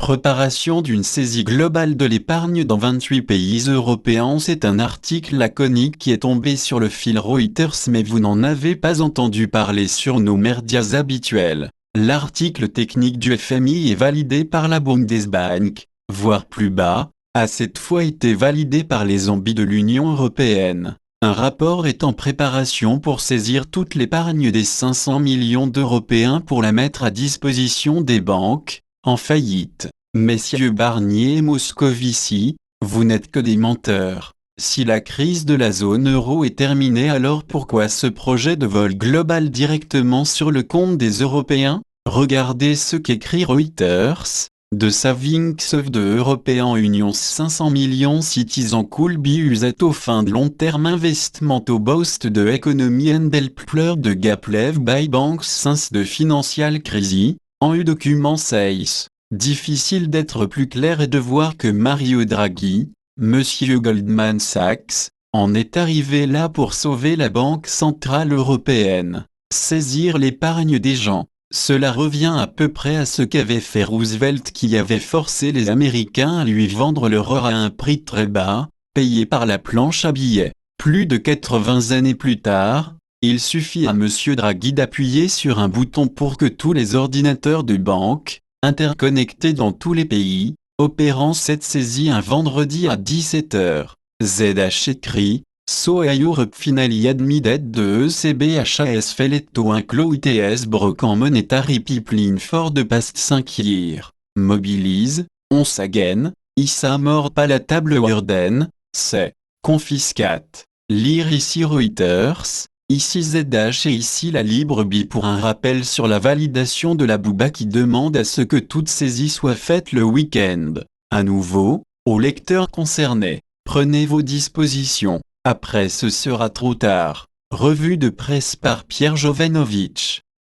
Préparation d'une saisie globale de l'épargne dans 28 pays européens. C'est un article laconique qui est tombé sur le fil Reuters, mais vous n'en avez pas entendu parler sur nos médias habituels. L'article technique du FMI est validé par la Bundesbank, voire plus bas, a cette fois été validé par les zombies de l'Union européenne. Un rapport est en préparation pour saisir toute l'épargne des 500 millions d'Européens pour la mettre à disposition des banques en faillite. Messieurs Barnier et Moscovici, vous n'êtes que des menteurs. Si la crise de la zone euro est terminée, alors pourquoi ce projet de vol global directement sur le compte des Européens? Regardez ce qu'écrit Reuters. The savings of the European Union 500 millions citizens could be used to fund long-term investment to boost the economy and help close the gap left by banks since the financial crisis, en document says. Difficile d'être plus clair et de voir que Mario Draghi, Monsieur Goldman Sachs, en est arrivé là pour sauver la Banque Centrale Européenne. Saisir l'épargne des gens. Cela revient à peu près à ce qu'avait fait Roosevelt, qui avait forcé les Américains à lui vendre leur or à un prix très bas, payé par la planche à billets. Plus de 80 années plus tard, il suffit à Monsieur Draghi d'appuyer sur un bouton pour que tous les ordinateurs de banque, interconnectés dans tous les pays, opérant cette saisie un vendredi à 17h. ZH écrit: So Europe finally admitted the ECB has failed to include its broken monetary pipeline for the past 5 years. Mobilise, once again, Issa mord pas la table Warden, c'est confiscate. Lire ici Reuters, ici ZH et ici la Libre Bi pour un rappel sur la validation de la Bouba qui demande à ce que toute saisie soit faite le week-end. À nouveau, aux lecteurs concernés, prenez vos dispositions. Après ce sera trop tard. Revue de presse par Pierre Jovanovic.